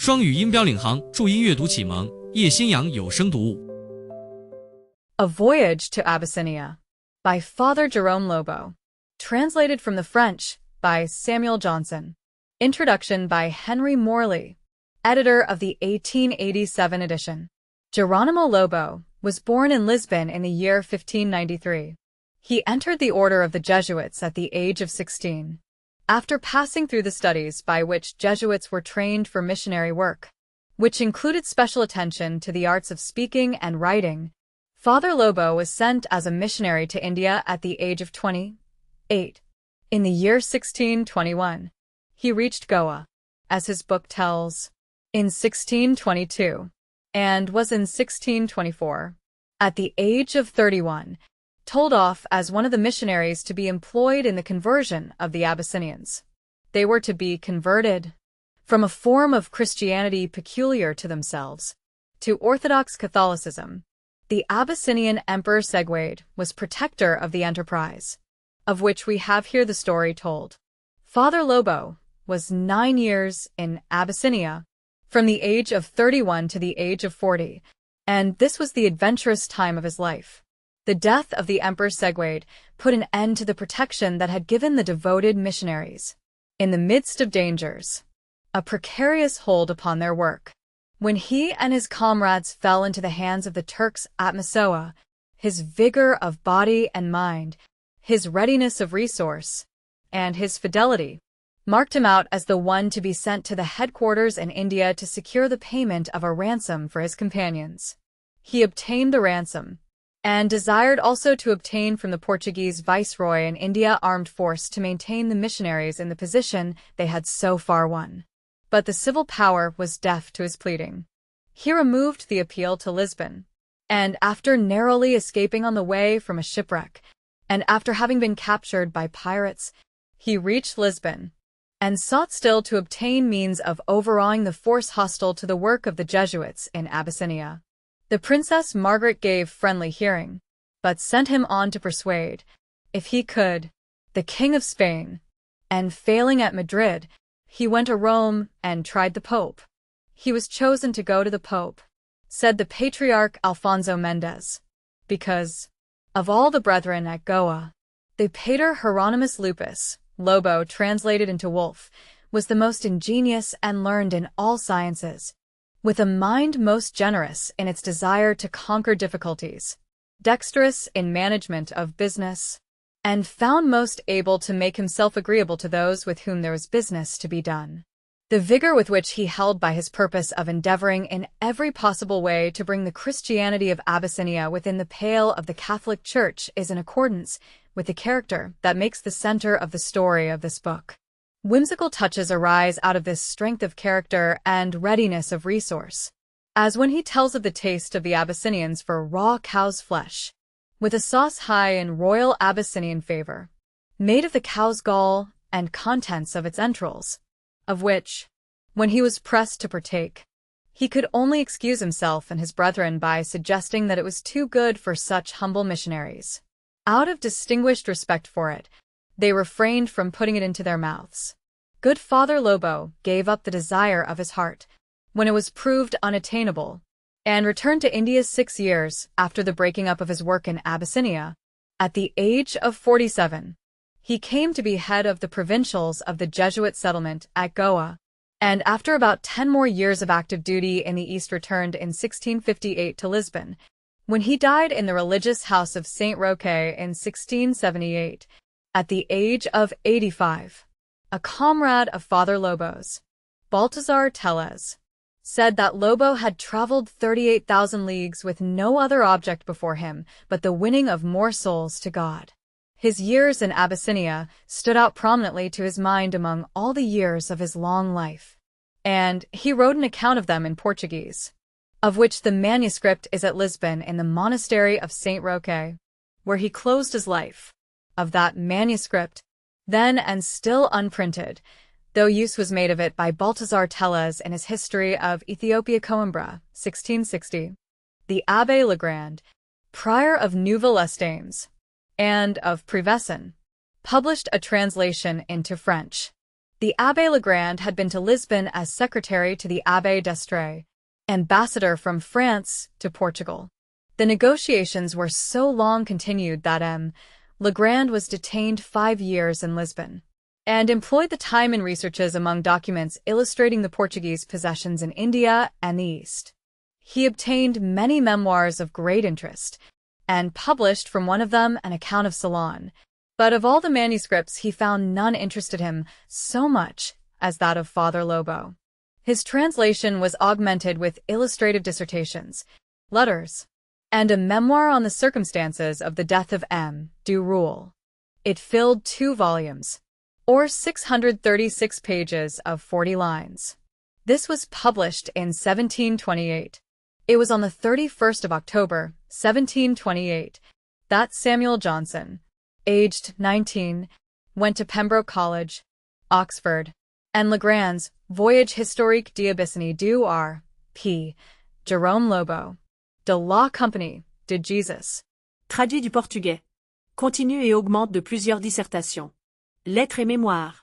双语音标领航，注音阅读启蒙，叶兴阳有声读物。A Voyage to Abyssinia by Father Jerome Lobo. Translated from the French by Samuel Johnson. Introduction by Henry Morley, editor of the 1887 edition. Geronimo Lobo was born in Lisbon in the year 1593. He entered the order of the Jesuits at the age of 16. After passing through the studies by which Jesuits were trained for missionary work, which included special attention to the arts of speaking and writing, Father Lobo was sent as a missionary to India at the age of 28. In the year 1621, he reached Goa, as his book tells, in 1622, and was in 1624, at the age of 31, told off as one of the missionaries to be employed in the conversion of the Abyssinians. They were to be converted from a form of Christianity peculiar to themselves to Orthodox Catholicism. The Abyssinian Emperor Segued was protector of the enterprise, of which we have here the story told. Father Lobo was 9 years in Abyssinia, from the age of 31 to the age of 40, and this was the adventurous time of his life. The death of the Emperor Segued put an end to the protection that had given the devoted missionaries, in the midst of dangers, a precarious hold upon their work. When he and his comrades fell into the hands of the Turks at Masoa, his vigor of body and mind, his readiness of resource, and his fidelity marked him out as the one to be sent to the headquarters in India to secure the payment of a ransom for his companions. He obtained the ransom, and desired also to obtain from the Portuguese viceroy in India armed force to maintain the missionaries in the position they had so far won. But the civil power was deaf to his pleading. He removed the appeal to Lisbon, and after narrowly escaping on the way from a shipwreck, and after having been captured by pirates, he reached Lisbon, and sought still to obtain means of overawing the force hostile to the work of the Jesuits in Abyssinia. The Princess Margaret gave friendly hearing, but sent him on to persuade, if he could, the King of Spain, and failing at Madrid, he went to Rome and tried the Pope. He was chosen to go to the Pope, said the Patriarch Alfonso Mendez, because, of all the brethren at Goa, the Pater Hieronymus Lupus, Lobo translated into Wolf, was the most ingenious and learned in all sciences, with a mind most generous in its desire to conquer difficulties, dexterous in management of business, and found most able to make himself agreeable to those with whom there was business to be done. The vigor with which he held by his purpose of endeavoring in every possible way to bring the Christianity of Abyssinia within the pale of the Catholic Church is in accordance with the character that makes the center of the story of this book. Whimsical touches arise out of this strength of character and readiness of resource, as when he tells of the taste of the Abyssinians for raw cow's flesh, with a sauce high in royal Abyssinian favor, made of the cow's gall and contents of its entrails, of which, when he was pressed to partake, he could only excuse himself and his brethren by suggesting that it was too good for such humble missionaries. Out of distinguished respect for it, they refrained from putting it into their mouths. Good Father Lobo gave up the desire of his heart, when it was proved unattainable, and returned to India 6 years after the breaking up of his work in Abyssinia. At the age of 47, he came to be head of the provincials of the Jesuit settlement at Goa, and after about 10 more years of active duty in the East returned in 1658 to Lisbon, when he died in the religious house of St. Roque in 1678, at the age of 85. A comrade of Father Lobo's, Baltazar Tellez, said that Lobo had traveled 38,000 leagues with no other object before him but the winning of more souls to God. His years in Abyssinia stood out prominently to his mind among all the years of his long life, and he wrote an account of them in Portuguese, of which the manuscript is at Lisbon in the monastery of St. Roque, where he closed his life. Of that manuscript, then and still unprinted, though use was made of it by Baltazar Tellez in his History of Ethiopia Coimbra, 1660, the Abbé Legrand, prior of Neuville-Estames, and of Prevessin, published a translation into French. The Abbé Legrand had been to Lisbon as secretary to the Abbé d'Estrées, ambassador from France to Portugal. The negotiations were so long continued that Legrand was detained 5 years in Lisbon, and employed the time in researches among documents illustrating the Portuguese possessions in India and the East. He obtained many memoirs of great interest, and published from one of them an account of Ceylon, but of all the manuscripts he found none interested him so much as that of Father Lobo. His translation was augmented with illustrative dissertations, letters, and a memoir on the circumstances of the death of M. du Roule. It filled 2 volumes, or 636 pages of 40 lines. This was published in 1728. It was on the 31st of October, 1728, that Samuel Johnson, aged 19, went to Pembroke College, Oxford, and Legrand's Voyage historique d'Abyssinie du R.P. Jérôme Lobo, de la Compagnie de Jesus. Traduit du portugais. Continue et augmente de plusieurs dissertations. Lettres et mémoires.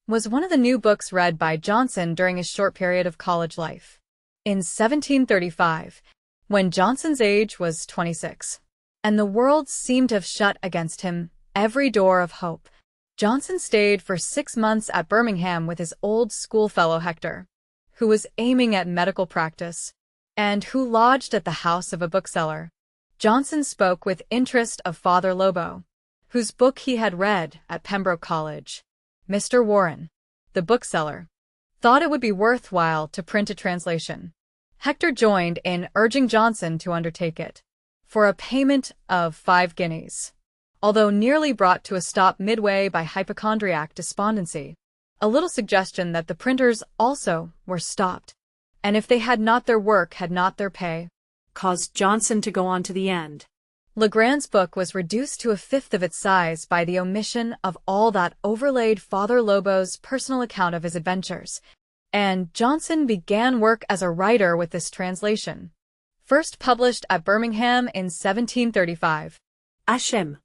Was one of the new books read by Johnson during his short period of college life. In 1735, when Johnson's age was 26, and the world seemed to have shut against him every door of hope, Johnson stayed for 6 months at Birmingham with his old schoolfellow Hector, who was aiming at medical practice, and who lodged at the house of a bookseller. Johnson spoke with interest of Father Lobo, whose book he had read at Pembroke College. Mr. Warren, the bookseller, thought it would be worthwhile to print a translation. Hector joined in urging Johnson to undertake it, for a payment of 5 guineas, although nearly brought to a stop midway by hypochondriac despondency, a little suggestion that the printers also were stopped, and if they had not their work, had not their pay, caused Johnson to go on to the end. Legrand's book was reduced to 1/5 of its size by the omission of all that overlaid Father Lobo's personal account of his adventures, and Johnson began work as a writer with this translation, first published at Birmingham in 1735. H.M.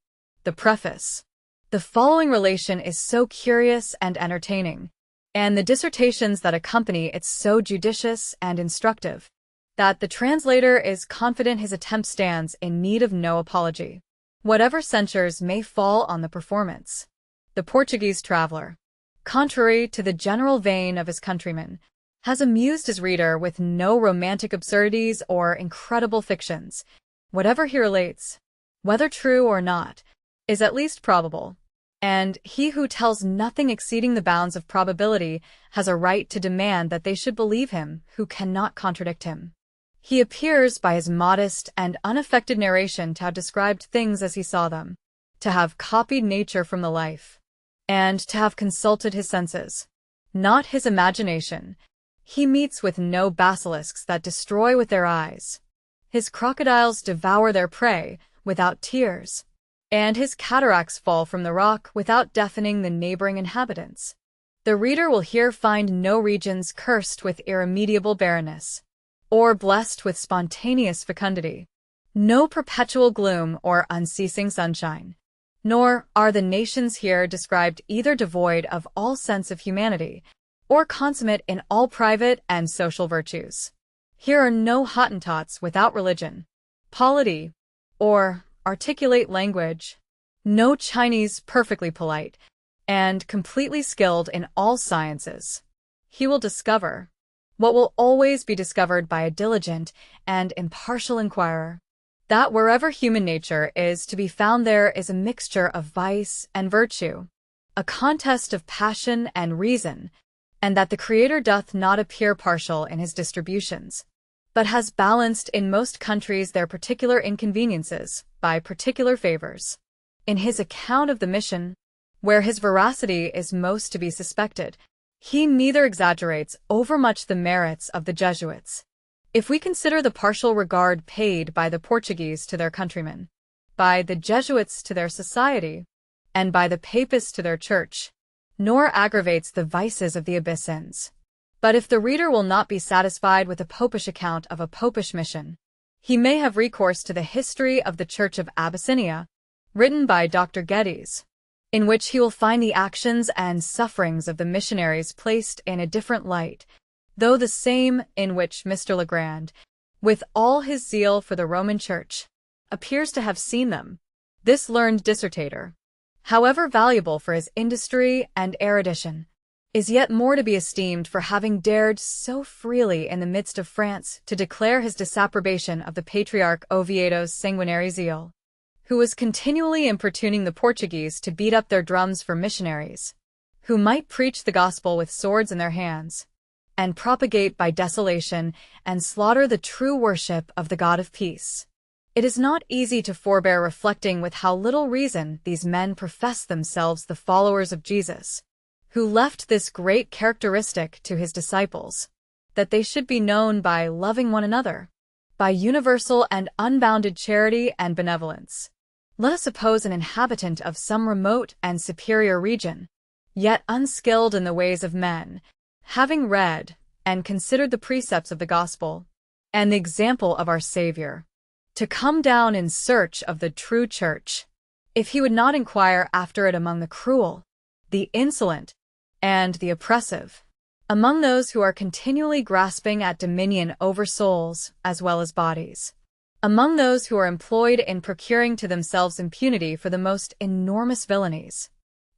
The Preface. The following relation is so curious and entertaining, and the dissertations that accompany it so judicious and instructive, that the translator is confident his attempt stands in need of no apology, whatever censures may fall on the performance. The Portuguese traveler, contrary to the general vein of his countrymen, has amused his reader with no romantic absurdities or incredible fictions. Whatever he relates, whether true or not, is at least probable, and he who tells nothing exceeding the bounds of probability has a right to demand that they should believe him who cannot contradict him. He appears by his modest and unaffected narration to have described things as he saw them, to have copied nature from the life, and to have consulted his senses, not his imagination. He meets with no basilisks that destroy with their eyes. His crocodiles devour their prey without tears, and his cataracts fall from the rock without deafening the neighboring inhabitants. The reader will here find no regions cursed with irremediable barrenness, or blessed with spontaneous fecundity, no perpetual gloom or unceasing sunshine, nor are the nations here described either devoid of all sense of humanity, or consummate in all private and social virtues. Here are no Hottentots without religion, polity, or articulate language, no Chinese perfectly polite, and completely skilled in all sciences. He will discover what will always be discovered by a diligent and impartial inquirer, that wherever human nature is to be found there is a mixture of vice and virtue, a contest of passion and reason, and that the Creator doth not appear partial in his distributions, but has balanced in most countries their particular inconveniences by particular favors. In his account of the mission, where his veracity is most to be suspected, he neither exaggerates overmuch the merits of the Jesuits. If we consider the partial regard paid by the Portuguese to their countrymen, by the Jesuits to their society, and by the Papists to their church, nor aggravates the vices of the Abyssinians. But if the reader will not be satisfied with a popish account of a popish mission, he may have recourse to the history of the Church of Abyssinia, written by Dr. Geddes, in which he will find the actions and sufferings of the missionaries placed in a different light, though the same in which Mr. Legrand, with all his zeal for the Roman Church, appears to have seen them. This learned dissertator, however valuable for his industry and erudition, is yet more to be esteemed for having dared so freely in the midst of France to declare his disapprobation of the Patriarch Oviedo's sanguinary zeal, who was continually importuning the Portuguese to beat up their drums for missionaries, who might preach the gospel with swords in their hands, and propagate by desolation and slaughter the true worship of the God of peace. It is not easy to forbear reflecting with how little reason these men profess themselves the followers of Jesus, who left this great characteristic to his disciples, that they should be known by loving one another, by universal and unbounded charity and benevolence. Let us suppose an inhabitant of some remote and superior region, yet unskilled in the ways of men, having read and considered the precepts of the gospel and the example of our Savior, to come down in search of the true church, if he would not inquire after it among the cruel, the insolent, and the oppressive, among those who are continually grasping at dominion over souls as well as bodies, among those who are employed in procuring to themselves impunity for the most enormous villainies,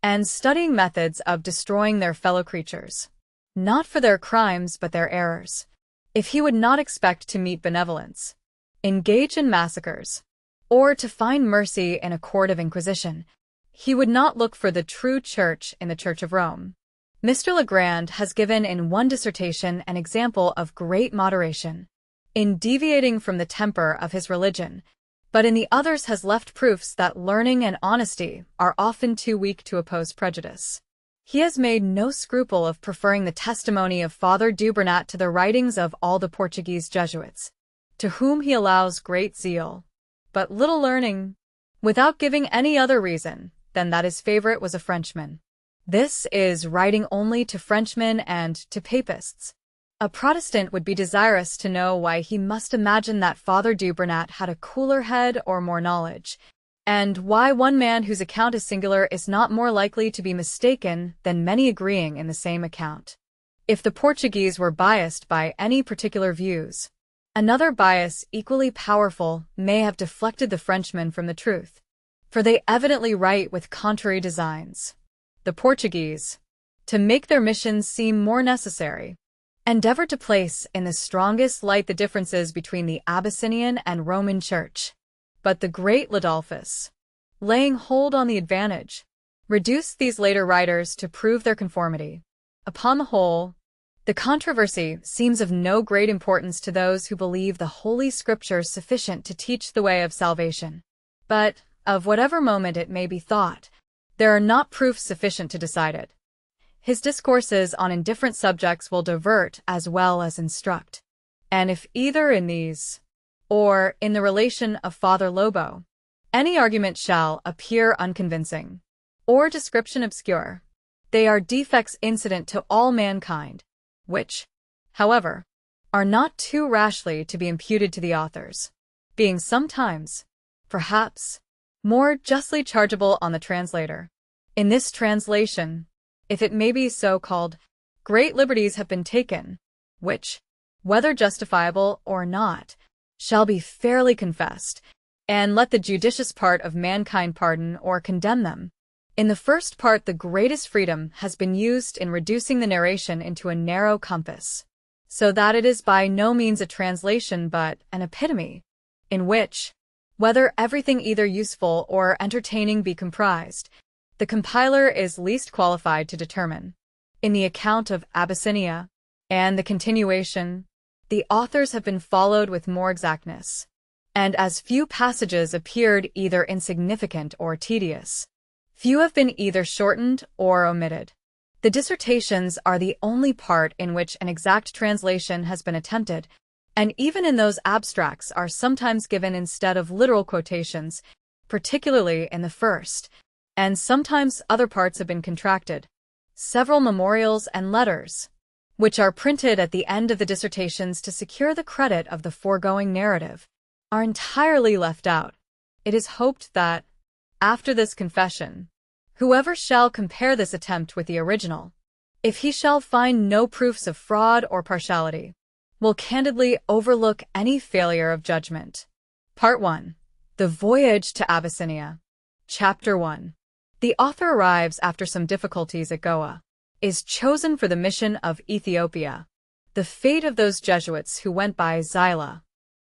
and studying methods of destroying their fellow creatures, not for their crimes but their errors, if he would not expect to meet benevolence, engage in massacres, or to find mercy in a court of inquisition, he would not look for the true church in the Church of Rome. Mr. Legrand has given in one dissertation an example of great moderation, in deviating from the temper of his religion, but in the others has left proofs that learning and honesty are often too weak to oppose prejudice. He has made no scruple of preferring the testimony of Father Dubernat to the writings of all the Portuguese Jesuits, to whom he allows great zeal, but little learning, without giving any other reason than that his favorite was a Frenchman. This is writing only to Frenchmen and to Papists. A Protestant would be desirous to know why he must imagine that Father Dubernat had a cooler head or more knowledge, and why one man whose account is singular is not more likely to be mistaken than many agreeing in the same account. If the Portuguese were biased by any particular views, another bias equally powerful may have deflected the Frenchmen from the truth, for they evidently write with contrary designs. The Portuguese, to make their missions seem more necessary, endeavored to place in the strongest light the differences between the Abyssinian and Roman Church. But the great Lodolphus, laying hold on the advantage, reduced these later writers to prove their conformity. Upon the whole, the controversy seems of no great importance to those who believe the Holy Scriptures sufficient to teach the way of salvation. But, of whatever moment it may be thought, there are not proofs sufficient to decide it. His discourses on indifferent subjects will divert as well as instruct, and if either in these, or in the relation of Father Lobo, any argument shall appear unconvincing, or description obscure, they are defects incident to all mankind, which, however, are not too rashly to be imputed to the authors, being sometimes, perhaps, more justly chargeable on the translator. In this translation, if it may be so called, great liberties have been taken, which, whether justifiable or not, shall be fairly confessed, and let the judicious part of mankind pardon or condemn them. In the first part the greatest freedom has been used in reducing the narration into a narrow compass, so that it is by no means a translation but an epitome, in which, whether everything either useful or entertaining be comprised, the compiler is least qualified to determine. In the account of Abyssinia, and the continuation, the authors have been followed with more exactness, and as few passages appeared either insignificant or tedious, few have been either shortened or omitted. The dissertations are the only part in which an exact translation has been attempted, and even in those abstracts are sometimes given instead of literal quotations, particularly in the first, and sometimes other parts have been contracted. Several memorials and letters, which are printed at the end of the dissertations to secure the credit of the foregoing narrative, are entirely left out. It is hoped that, after this confession, Whoever shall compare this attempt with the original, if he shall find no proofs of fraud or partiality, will candidly overlook any failure of judgment. Part 1. The Voyage to Abyssinia. Chapter 1. The author arrives after some difficulties at Goa, is chosen for the mission of Ethiopia. The fate of those Jesuits who went by Zyla.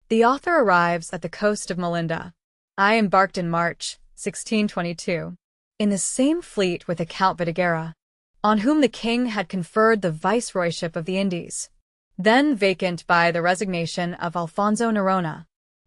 The author arrives at the coast of Melinda. I embarked in March, 1622, in the same fleet with the Count Vittigera, on whom the king had conferred the viceroyship of the Indies, then vacant by the resignation of Alfonso Nerona,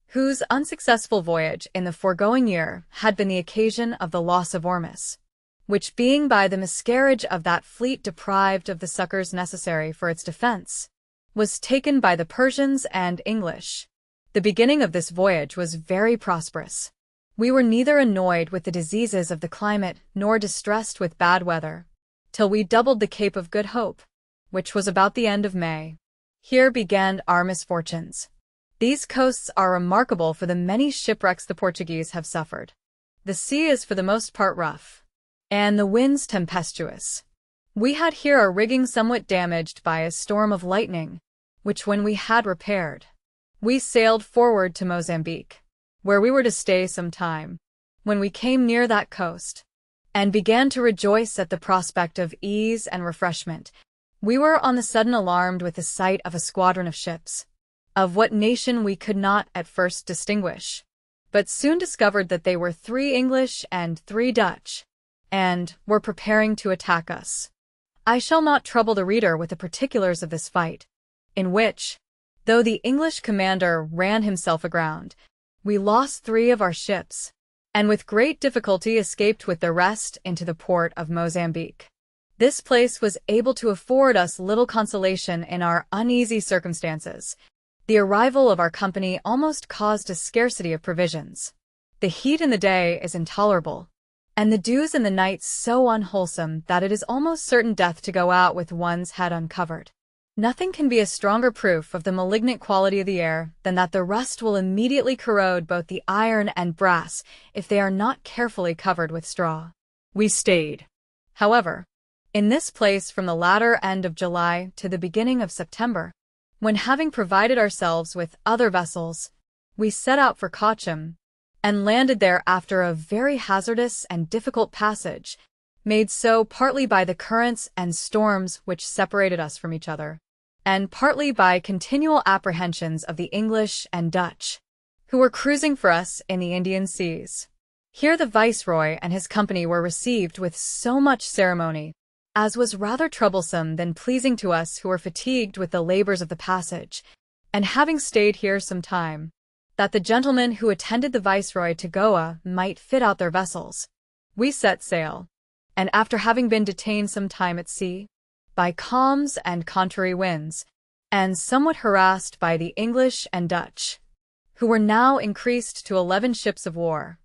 whose unsuccessful voyage in the foregoing year had been the occasion of the loss of Ormus, which being by the miscarriage of that fleet deprived of the succors necessary for its defense, was taken by the Persians and English. The beginning of this voyage was very prosperous. We were neither annoyed with the diseases of the climate nor distressed with bad weather, till we doubled the Cape of Good Hope, which was about the end of May. Here began our misfortunes. These coasts are remarkable for the many shipwrecks the Portuguese have suffered. The sea is for the most part rough, and the winds tempestuous. We had here our rigging somewhat damaged by a storm of lightning, which when we had repaired, we sailed forward to Mozambique, where we were to stay some time. When we came near that coast, and began to rejoice at the prospect of ease and refreshment, we were on the sudden alarmed with the sight of a squadron of ships, of what nation we could not at first distinguish, but soon discovered that they were 3 English and 3 Dutch, and were preparing to attack us. I shall not trouble the reader with the particulars of this fight, in which, though the English commander ran himself aground, we lost 3 of our ships, and with great difficulty escaped with the rest into the port of Mozambique. This place was able to afford us little consolation in our uneasy circumstances. The arrival of our company almost caused a scarcity of provisions. The heat in the day is intolerable, and the dews in the night so unwholesome that it is almost certain death to go out with one's head uncovered. Nothing can be a stronger proof of the malignant quality of the air than that the rust will immediately corrode both the iron and brass if they are not carefully covered with straw. We stayed, however, in this place from the latter end of July to the beginning of September, when having provided ourselves with other vessels, we set out for Cochem, and landed there after a very hazardous and difficult passage, made so partly by the currents and storms which separated us from each other, and partly by continual apprehensions of the English and Dutch, who were cruising for us in the Indian seas. Here the viceroy and his company were received with so much ceremony, as was rather troublesome than pleasing to us who were fatigued with the labors of the passage, and having stayed here some time, that the gentlemen who attended the viceroy to Goa might fit out their vessels. We set sail, and after having been detained some time at sea, by calms and contrary winds, and somewhat harassed by the English and Dutch, who were now increased to 11 ships of war,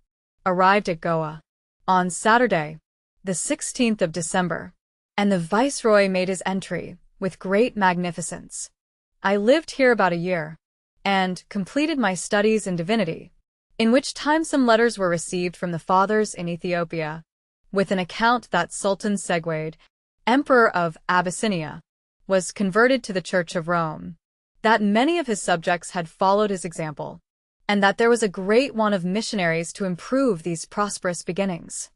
arrived at Goa on Saturday, the 16th of December, and the viceroy made his entry with great magnificence. I lived here about a year, and completed my studies in divinity, in which time some letters were received from the fathers in Ethiopia, with an account that Sultan Segwed, Emperor of Abyssinia, was converted to the Church of Rome, that many of his subjects had followed his example, and that there was a great want of missionaries to improve these prosperous beginnings.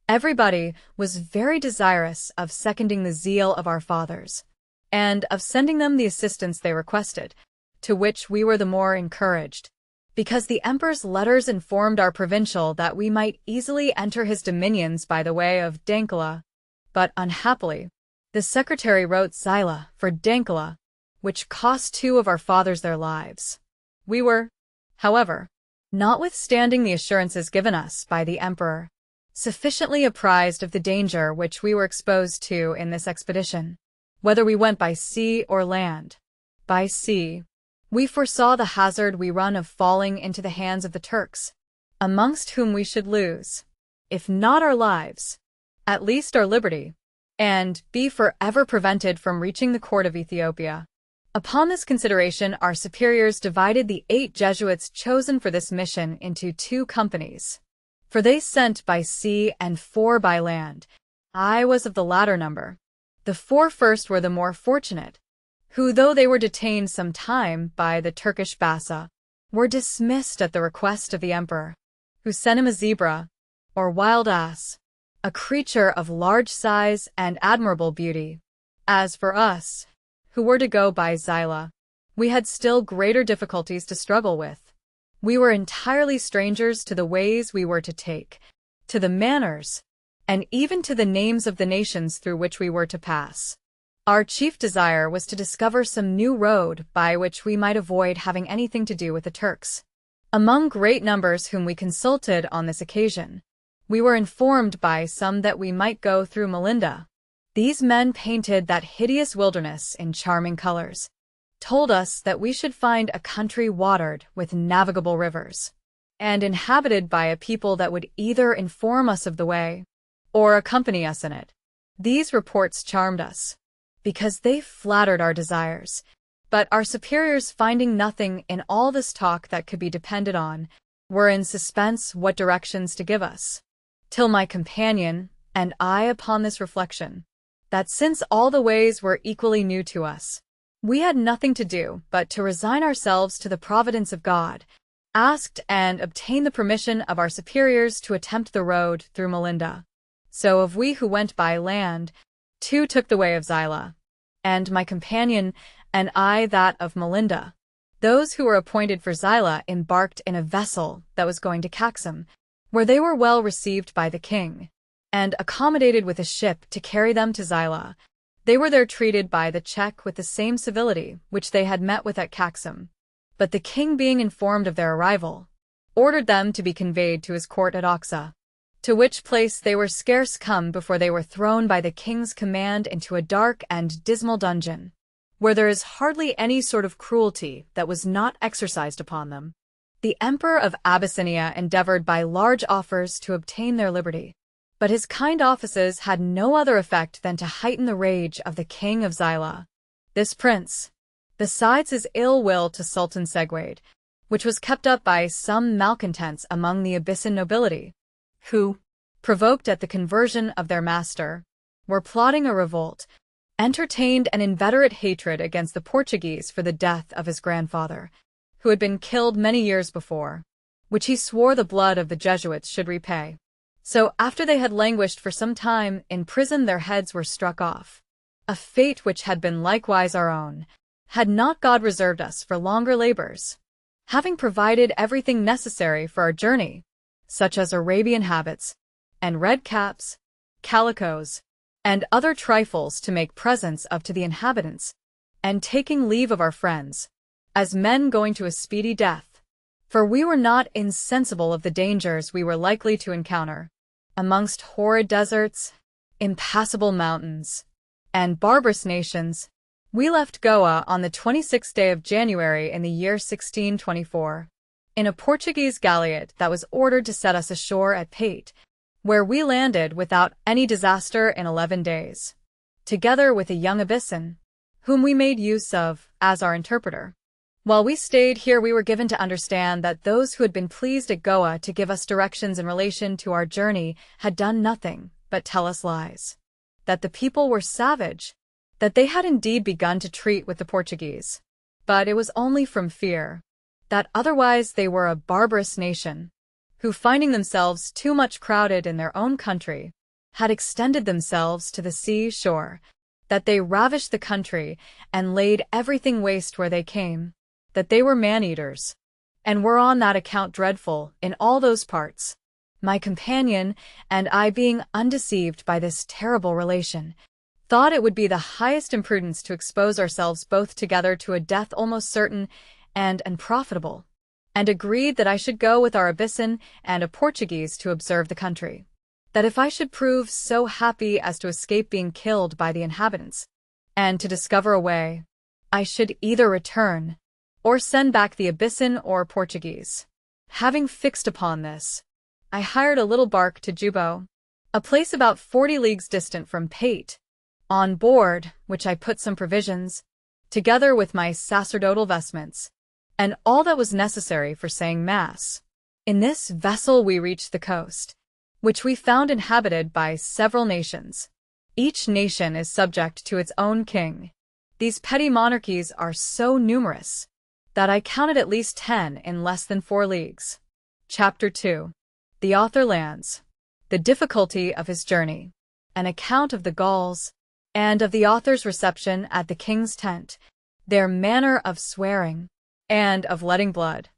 Everybody was very desirous of seconding the zeal of our fathers, and of sending them the assistance they requested, to which we were the more encouraged, because the emperor's letters informed our provincial that we might easily enter his dominions by the way of Dankala, but unhappily, the secretary wrote Zyla for Dankala, which cost 2 of our fathers their lives. We were, however, notwithstanding the assurances given us by the emperor, sufficiently apprised of the danger which we were exposed to in this expedition, whether we went by sea or land. By sea, we foresaw the hazard we run of falling into the hands of the Turks, amongst whom we should lose, if not our lives, at least our liberty, and be forever prevented from reaching the court of Ethiopia. Upon this consideration, our superiors divided the 8 Jesuits chosen for this mission into 2 companies. For they sent by sea and 4 by land. I was of the latter number. The 4 first were the more fortunate, who, though they were detained some time by the Turkish Bassa, were dismissed at the request of the emperor, who sent him a zebra, or wild ass, a creature of large size and admirable beauty. As for us, who were to go by Zyla, we had still greater difficulties to struggle with. We were entirely strangers to the ways we were to take, to the manners, and even to the names of the nations through which we were to pass. Our chief desire was to discover some new road by which we might avoid having anything to do with the Turks. Among great numbers whom we consulted on this occasion, we were informed by some that we might go through Melinda. These men painted that hideous wilderness in charming colors, told us that we should find a country watered with navigable rivers, and inhabited by a people that would either inform us of the way, or accompany us in it. These reports charmed us, because they flattered our desires, but our superiors, finding nothing in all this talk that could be depended on, were in suspense what directions to give us, till my companion and I, upon this reflection, that since all the ways were equally new to us, we had nothing to do but to resign ourselves to the providence of God, asked and obtained the permission of our superiors to attempt the road through Melinda. So of we who went by land, 2 took the way of Zyla, and my companion and I that of Melinda. Those who were appointed for Zyla embarked in a vessel that was going to Caxim, where they were well received by the king, and accommodated with a ship to carry them to Zyla. They were there treated by the Czech with the same civility which they had met with at Caxim, but the king, being informed of their arrival, ordered them to be conveyed to his court at Oxa, to which place they were scarce come before they were thrown by the king's command into a dark and dismal dungeon, where there is hardly any sort of cruelty that was not exercised upon them. The emperor of Abyssinia endeavored by large offers to obtain their liberty, but his kind offices had no other effect than to heighten the rage of the king of Zyla. This prince, besides his ill will to Sultan Segwade, which was kept up by some malcontents among the Abyssin nobility, who, provoked at the conversion of their master, were plotting a revolt, entertained an inveterate hatred against the Portuguese for the death of his grandfather, who had been killed many years before, which he swore the blood of the Jesuits should repay. So after they had languished for some time in prison, their heads were struck off, a fate which had been likewise our own, had not God reserved us for longer labors, having provided everything necessary for our journey, such as Arabian habits, and red caps, calicoes, and other trifles to make presents of to the inhabitants, and taking leave of our friends, as men going to a speedy death. For we were not insensible of the dangers we were likely to encounter, amongst horrid deserts, impassable mountains, and barbarous nations. We left Goa on the 26th day of January in the year 1624, in a Portuguese galliot that was ordered to set us ashore at Pate, where we landed without any disaster in 11 days, together with a young Abyssin, whom we made use of as our interpreter. While we stayed here, we were given to understand that those who had been pleased at Goa to give us directions in relation to our journey had done nothing but tell us lies, that the people were savage, that they had indeed begun to treat with the Portuguese, but it was only from fear, that otherwise they were a barbarous nation, who, finding themselves too much crowded in their own country, had extended themselves to the sea shore, that they ravished the country and laid everything waste where they came, that they were man-eaters, and were on that account dreadful in all those parts. My companion and I, being undeceived by this terrible relation, thought it would be the highest imprudence to expose ourselves both together to a death almost certain and unprofitable, and agreed that I should go with our Abyssin and a Portuguese to observe the country, that if I should prove so happy as to escape being killed by the inhabitants, and to discover a way, I should either return, or send back the Abyssin or Portuguese. Having fixed upon this, I hired a little bark to Jubo, a place about 40 leagues distant from Pate, on board which I put some provisions, together with my sacerdotal vestments, and all that was necessary for saying Mass. In this vessel we reached the coast, which we found inhabited by several nations. Each nation is subject to its own king. These petty monarchies are so numerous that I counted at least 10 in less than 4 leagues. Chapter 2. The author lands. The difficulty of his journey. An account of the Gauls, and of the author's reception at the king's tent, their manner of swearing, and of letting blood.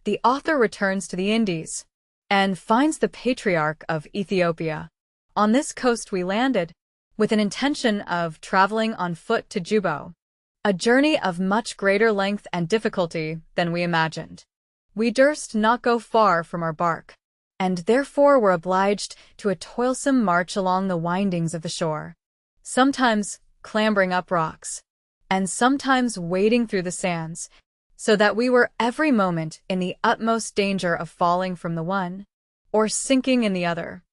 The author returns to the Indies, and finds the patriarch of Ethiopia. On this coast we landed, with an intention of traveling on foot to Juba, a journey of much greater length and difficulty than we imagined. We durst not go far from our bark, and therefore were obliged to a toilsome march along the windings of the shore, sometimes clambering up rocks, and sometimes wading through the sands, so that we were every moment in the utmost danger of falling from the one, or sinking in the other.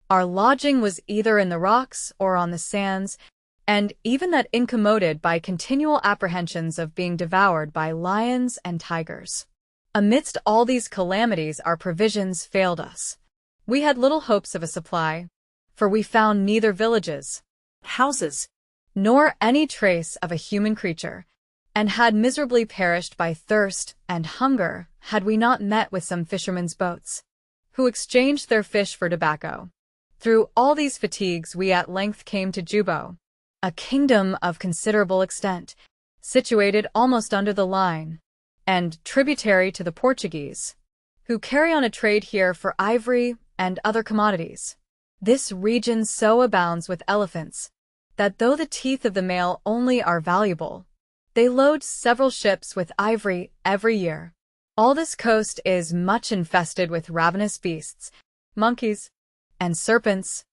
Our lodging was either in the rocks or on the sands, and even that incommoded by continual apprehensions of being devoured by lions and tigers. Amidst all these calamities our provisions failed us. We had little hopes of a supply, for we found neither villages, houses, nor any trace of a human creature, and had miserably perished by thirst and hunger had we not met with some fishermen's boats, who exchanged their fish for tobacco. Through all these fatigues we at length came to Juba, a kingdom of considerable extent, situated almost under the line, and tributary to the Portuguese, who carry on a trade here for ivory and other commodities. This region so abounds with elephants, that though the teeth of the male only are valuable, they load several ships with ivory every year. All this coast is much infested with ravenous beasts, monkeys, and serpents,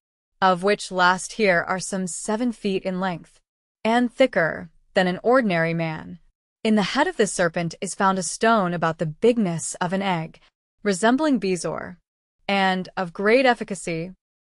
of which last here are some 7 feet in length, and thicker than an ordinary man. In the head of this serpent is found a stone about the bigness of an egg, resembling bezoar, and of great efficacy,